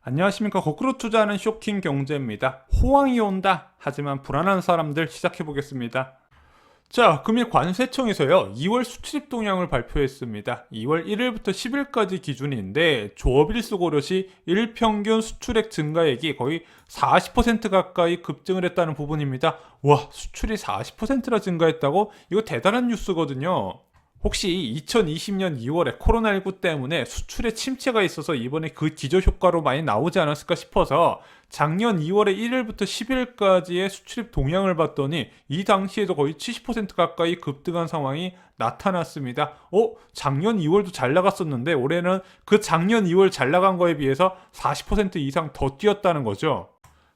안녕하십니까. 거꾸로 투자하는 쇼킹 경제입니다. 호황이 온다. 하지만 불안한 사람들 시작해 보겠습니다. 자, 금일 관세청에서요, 2월 수출입 동향을 발표했습니다. 2월 1일부터 10일까지 기준인데, 조업일수 고려시 일평균 수출액 증가액이 거의 40% 가까이 급증을 했다는 부분입니다. 와, 수출이 40%나 증가했다고? 이거 대단한 뉴스거든요. 혹시 2020년 2월에 코로나19 때문에 수출에 침체가 있어서 이번에 그 기저효과로 많이 나오지 않았을까 싶어서 작년 2월에 1일부터 10일까지의 수출입 동향을 봤더니 이 당시에도 거의 70% 가까이 급등한 상황이 나타났습니다. 작년 2월도 잘 나갔었는데 올해는 그 작년 2월 잘 나간 거에 비해서 40% 이상 더 뛰었다는 거죠.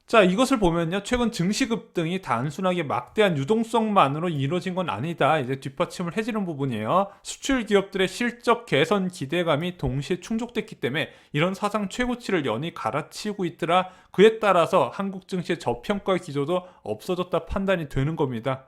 자, 이것을 보면요, 최근 증시 급등이 단순하게 막대한 유동성만으로 이루어진 건 아니다. 이제 뒷받침을 해주는 부분이에요. 수출 기업들의 실적 개선 기대감이 동시에 충족됐기 때문에 이런 사상 최고치를 연이 갈아치우고 있더라. 그에 따라서 한국 증시의 저평가 기조도 없어졌다 판단이 되는 겁니다.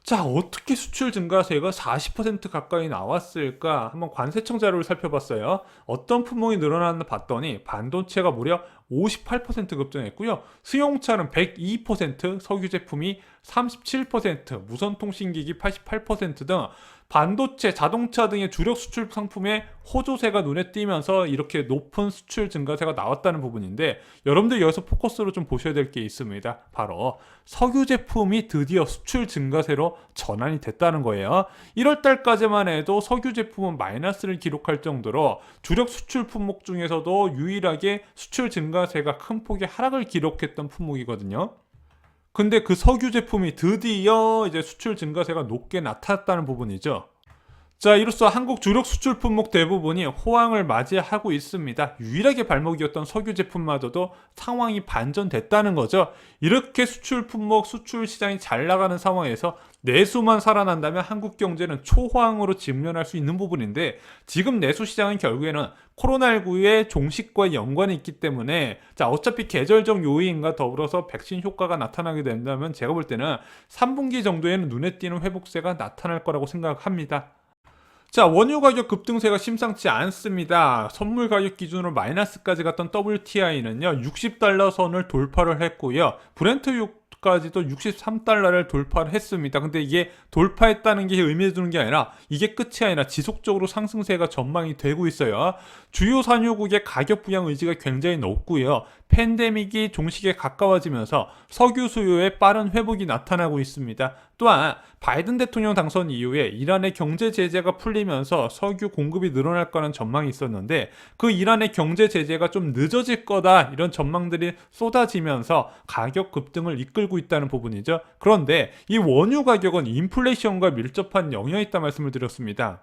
자, 어떻게 수출 증가세가 40% 가까이 나왔을까? 한번 관세청 자료를 살펴봤어요. 어떤 품목이 늘어났나 봤더니 반도체가 무려 58% 급등했고요. 수용차는 102%, 석유 제품이 37%, 무선통신기기 88%등 반도체, 자동차 등의 주력 수출 상품의 호조세가 눈에 띄면서 이렇게 높은 수출 증가세가 나왔다는 부분인데, 여러분들 여기서 포커스로 좀 보셔야 될 게 있습니다. 바로 석유 제품이 드디어 수출 증가세로 전환이 됐다는 거예요. 1월 달까지만 해도 석유 제품은 마이너스를 기록할 정도로 주력 수출 품목 중에서도 유일하게 수출 증가세가 큰 폭의 하락을 기록했던 품목이거든요. 근데 그 석유 제품이 드디어 이제 수출 증가세가 높게 나타났다는 부분이죠. 자, 이로써 한국 주력 수출 품목 대부분이 호황을 맞이하고 있습니다. 유일하게 발목이었던 석유 제품마저도 상황이 반전됐다는 거죠. 이렇게 수출 품목, 수출 시장이 잘 나가는 상황에서 내수만 살아난다면 한국 경제는 초호황으로 직면할 수 있는 부분인데, 지금 내수 시장은 결국에는 코로나19의 종식과 연관이 있기 때문에, 자, 어차피 계절적 요인과 더불어서 백신 효과가 나타나게 된다면 제가 볼 때는 3분기 정도에는 눈에 띄는 회복세가 나타날 거라고 생각합니다. 자, 원유 가격 급등세가 심상치 않습니다. 선물 가격 기준으로 마이너스까지 갔던 WTI는요, 60달러 선을 돌파를 했고요. 브렌트유까지도 63달러를 돌파를 했습니다. 근데 이게 돌파했다는 게 의미해주는 게 아니라 이게 끝이 아니라 지속적으로 상승세가 전망이 되고 있어요. 주요 산유국의 가격 부양 의지가 굉장히 높고요. 팬데믹이 종식에 가까워지면서 석유 수요의 빠른 회복이 나타나고 있습니다. 또한 바이든 대통령 당선 이후에 이란의 경제 제재가 풀리면서 석유 공급이 늘어날 거라는 전망이 있었는데, 그 이란의 경제 제재가 좀 늦어질 거다 이런 전망들이 쏟아지면서 가격 급등을 이끌고 있다는 부분이죠. 그런데 이 원유 가격은 인플레이션과 밀접한 영향이 있다 말씀을 드렸습니다.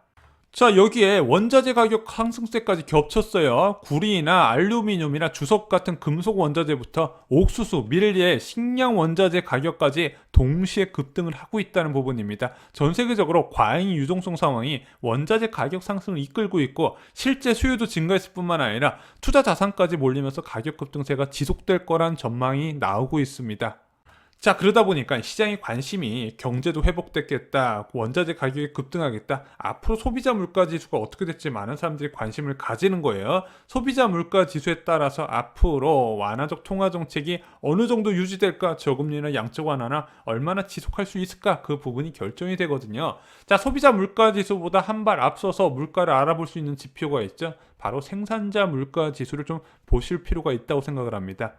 자, 여기에 원자재 가격 상승세까지 겹쳤어요. 구리나 알루미늄이나 주석 같은 금속 원자재부터 옥수수, 밀예, 식량 원자재 가격까지 동시에 급등을 하고 있다는 부분입니다. 전 세계적으로 과잉 유동성 상황이 원자재 가격 상승을 이끌고 있고, 실제 수요도 증가했을 뿐만 아니라 투자 자산까지 몰리면서 가격 급등세가 지속될 거란 전망이 나오고 있습니다. 자, 그러다 보니까 시장의 관심이 경제도 회복됐겠다, 원자재 가격이 급등하겠다, 앞으로 소비자 물가 지수가 어떻게 될지 많은 사람들이 관심을 가지는 거예요. 소비자 물가 지수에 따라서 앞으로 완화적 통화 정책이 어느 정도 유지될까, 저금리나 양적 완화나 얼마나 지속할 수 있을까, 그 부분이 결정이 되거든요. 자, 소비자 물가 지수보다 한 발 앞서서 물가를 알아볼 수 있는 지표가 있죠. 바로 생산자 물가 지수를 좀 보실 필요가 있다고 생각을 합니다.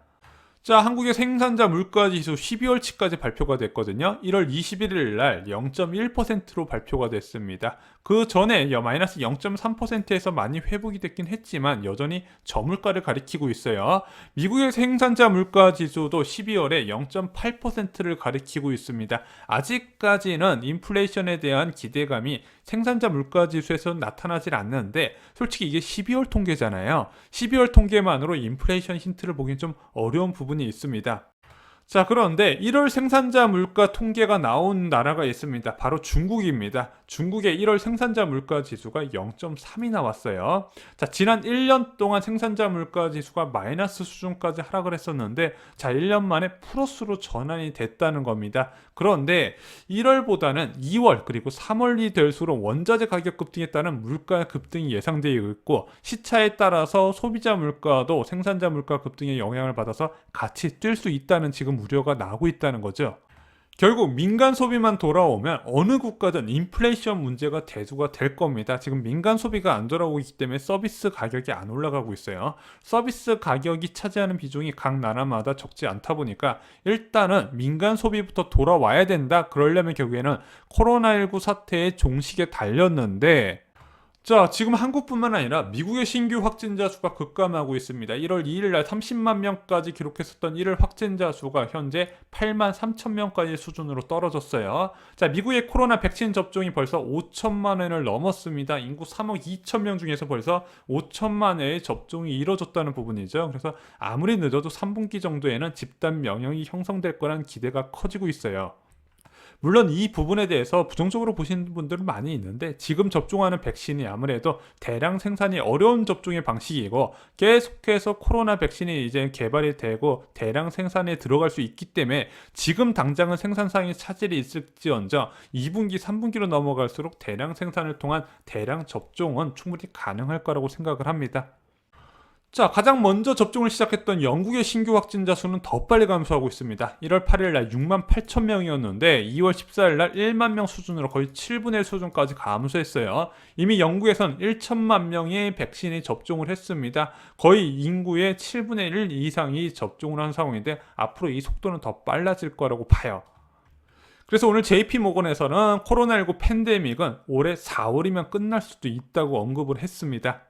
자, 한국의 생산자 물가지수 12월치까지 발표가 됐거든요. 1월 21일 날 0.1%로 발표가 됐습니다. 그 전에 마이너스 0.3%에서 많이 회복이 됐긴 했지만 여전히 저물가를 가리키고 있어요. 미국의 생산자 물가지수도 12월에 0.8%를 가리키고 있습니다. 아직까지는 인플레이션에 대한 기대감이 생산자 물가지수에서 나타나질 않는데, 솔직히 이게 12월 통계잖아요. 12월 통계만으로 인플레이션 힌트를 보긴 좀 어려운 부분이 있습니다. 자, 그런데 1월 생산자 물가 통계가 나온 나라가 있습니다. 바로 중국입니다. 중국의 1월 생산자 물가 지수가 0.3이 나왔어요. 자, 지난 1년 동안 생산자 물가 지수가 마이너스 수준까지 하락을 했었는데, 자, 1년 만에 플러스로 전환이 됐다는 겁니다. 그런데 1월보다는 2월 그리고 3월이 될수록 원자재 가격 급등에 따른 물가 급등이 예상되어 있고, 시차에 따라서 소비자 물가도 생산자 물가 급등에 영향을 받아서 같이 뛸 수 있다는 지금 우려가 나오고 있다는 거죠. 결국 민간 소비만 돌아오면 어느 국가든 인플레이션 문제가 대두가 될 겁니다. 지금 민간 소비가 안 돌아오고 있기 때문에 서비스 가격이 안 올라가고 있어요. 서비스 가격이 차지하는 비중이 각 나라마다 적지 않다 보니까 일단은 민간 소비부터 돌아와야 된다. 그러려면 결국에는 코로나19 사태의 종식에 달렸는데, 자, 지금 한국뿐만 아니라 미국의 신규 확진자 수가 급감하고 있습니다. 1월 2일 날 30만 명까지 기록했었던 1월 확진자 수가 현재 8만 3천 명까지 수준으로 떨어졌어요. 자, 미국의 코로나 백신 접종이 벌써 5천만 회를 넘었습니다. 인구 3억 2천 명 중에서 벌써 5천만 회의 접종이 이뤄졌다는 부분이죠. 그래서 아무리 늦어도 3분기 정도에는 집단 면역이 형성될 거란 기대가 커지고 있어요. 물론 이 부분에 대해서 부정적으로 보시는 분들은 많이 있는데, 지금 접종하는 백신이 아무래도 대량 생산이 어려운 접종의 방식이고, 계속해서 코로나 백신이 이제 개발이 되고 대량 생산에 들어갈 수 있기 때문에 지금 당장은 생산상의 차질이 있을지언정 2분기, 3분기로 넘어갈수록 대량 생산을 통한 대량 접종은 충분히 가능할 거라고 생각을 합니다. 자, 가장 먼저 접종을 시작했던 영국의 신규 확진자 수는 더 빨리 감소하고 있습니다. 1월 8일 날 6만 8천 명이었는데 2월 14일 날 1만 명 수준으로 거의 7분의 1 수준까지 감소했어요. 이미 영국에선 1천만 명의 백신이 접종을 했습니다. 거의 인구의 7분의 1 이상이 접종을 한 상황인데, 앞으로 이 속도는 더 빨라질 거라고 봐요. 그래서 오늘 JP모건에서는 코로나19 팬데믹은 올해 4월이면 끝날 수도 있다고 언급을 했습니다.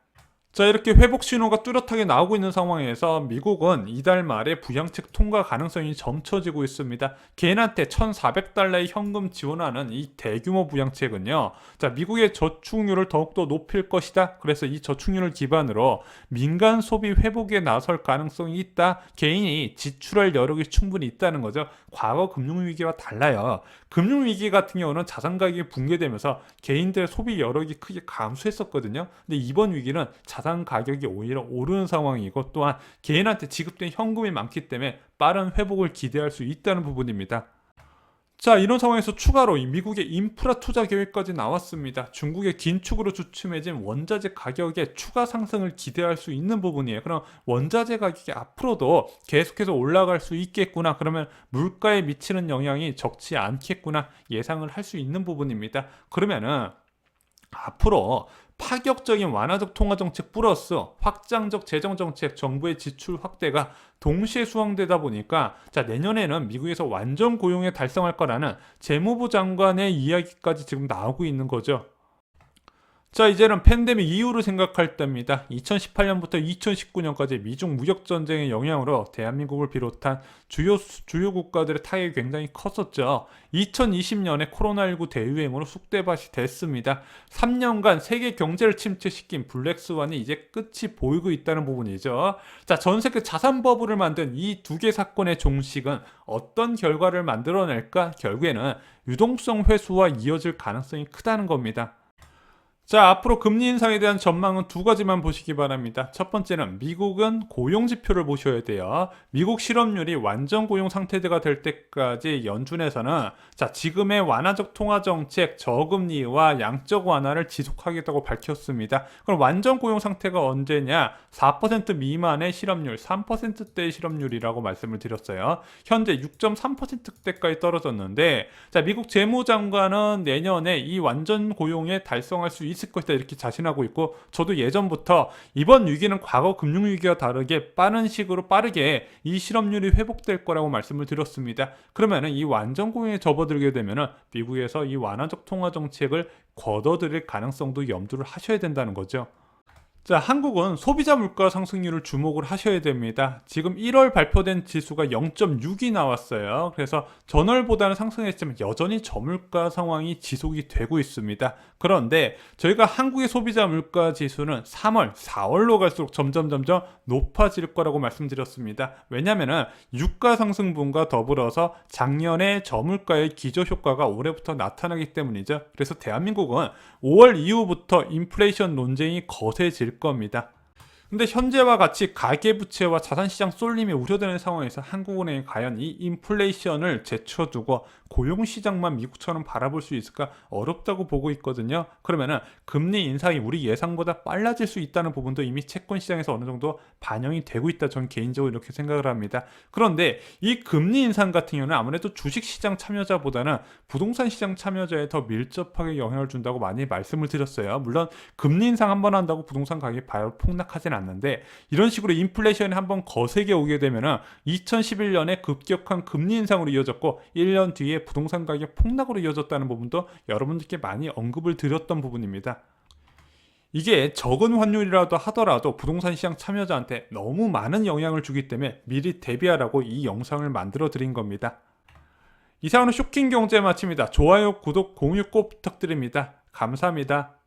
자, 이렇게 회복 신호가 뚜렷하게 나오고 있는 상황에서 미국은 이달 말에 부양책 통과 가능성이 점쳐지고 있습니다. 개인한테 1,400달러의 현금 지원하는 이 대규모 부양책은요, 자, 미국의 저축률을 더욱더 높일 것이다. 그래서 이 저축률을 기반으로 민간 소비 회복에 나설 가능성이 있다. 개인이 지출할 여력이 충분히 있다는 거죠. 과거 금융위기와 달라요. 금융위기 같은 경우는 자산 가격이 붕괴되면서 개인들의 소비 여력이 크게 감소했었거든요. 근데 이번 위기는 자산 가격이 오히려 오르는 상황이고, 또한 개인한테 지급된 현금이 많기 때문에 빠른 회복을 기대할 수 있다는 부분입니다. 자, 이런 상황에서 추가로 이 미국의 인프라 투자 계획까지 나왔습니다. 중국의 긴축으로 주춤해진 원자재 가격의 추가 상승을 기대할 수 있는 부분이에요. 그럼 원자재 가격이 앞으로도 계속해서 올라갈 수 있겠구나, 그러면 물가에 미치는 영향이 적지 않겠구나 예상을 할 수 있는 부분입니다. 그러면은 앞으로 파격적인 완화적 통화정책 플러스 확장적 재정정책, 정부의 지출 확대가 동시에 수행되다 보니까, 자, 내년에는 미국에서 완전 고용에 달성할 거라는 재무부 장관의 이야기까지 지금 나오고 있는 거죠. 자, 이제는 팬데믹 이후를 생각할 때입니다. 2018년부터 2019년까지 미중 무역전쟁의 영향으로 대한민국을 비롯한 주요 국가들의 타격이 굉장히 컸었죠. 2020년에 코로나19 대유행으로 쑥대밭이 됐습니다. 3년간 세계 경제를 침체시킨 블랙스완이 이제 끝이 보이고 있다는 부분이죠. 자, 전 세계 자산 버블을 만든 이 두 개 사건의 종식은 어떤 결과를 만들어낼까? 결국에는 유동성 회수와 이어질 가능성이 크다는 겁니다. 자, 앞으로 금리 인상에 대한 전망은 두 가지만 보시기 바랍니다. 첫 번째는 미국은 고용 지표를 보셔야 돼요. 미국 실업률이 완전 고용 상태가 될 때까지 연준에서는, 자, 지금의 완화적 통화 정책, 저금리와 양적 완화를 지속하겠다고 밝혔습니다. 그럼 완전 고용 상태가 언제냐? 4% 미만의 실업률, 3%대의 실업률이라고 말씀을 드렸어요. 현재 6.3%대까지 떨어졌는데, 자, 미국 재무장관은 내년에 이 완전 고용에 달성할 수 있을 것이다 이렇게 자신하고 있고, 저도 예전부터 이번 위기는 과거 금융위기와 다르게 빠른 식으로 빠르게 이 실업률이 회복될 거라고 말씀을 드렸습니다. 그러면은 이 완전 고용에 접어들게 되면은 미국에서 이 완화적 통화 정책을 걷어들일 가능성도 염두를 하셔야 된다는 거죠. 자, 한국은 소비자 물가 상승률을 주목을 하셔야 됩니다. 지금 1월 발표된 지수가 0.6이 나왔어요. 그래서 전월보다는 상승했지만 여전히 저물가 상황이 지속이 되고 있습니다. 그런데 저희가 한국의 소비자 물가 지수는 3월, 4월로 갈수록 점점 높아질 거라고 말씀드렸습니다. 왜냐하면 유가 상승분과 더불어서 작년에 저물가의 기저 효과가 올해부터 나타나기 때문이죠. 그래서 대한민국은 5월 이후부터 인플레이션 논쟁이 거세질 겁니다. 근데 현재와 같이 가계부채와 자산시장 쏠림이 우려되는 상황에서 한국은행이 과연 이 인플레이션을 제쳐두고 고용시장만 미국처럼 바라볼 수 있을까 어렵다고 보고 있거든요. 그러면은 금리 인상이 우리 예상보다 빨라질 수 있다는 부분도 이미 채권시장에서 어느 정도 반영이 되고 있다. 전 개인적으로 이렇게 생각을 합니다. 그런데 이 금리 인상 같은 경우는 아무래도 주식시장 참여자보다는 부동산 시장 참여자에 더 밀접하게 영향을 준다고 많이 말씀을 드렸어요. 물론 금리 인상 한번 한다고 부동산 가격이 바로 폭락하진 않는데, 이런 식으로 인플레이션이 한번 거세게 오게 되면은 2011년에 급격한 금리 인상으로 이어졌고 1년 뒤에 부동산 가격 폭락으로 이어졌다는 부분도 여러분들께 많이 언급을 드렸던 부분입니다. 이게 적은 환율이라도 하더라도 부동산 시장 참여자한테 너무 많은 영향을 주기 때문에 미리 대비하라고 이 영상을 만들어 드린 겁니다. 이상으로 쇼킹 경제 마칩니다. 좋아요, 구독, 공유 꼭 부탁드립니다. 감사합니다.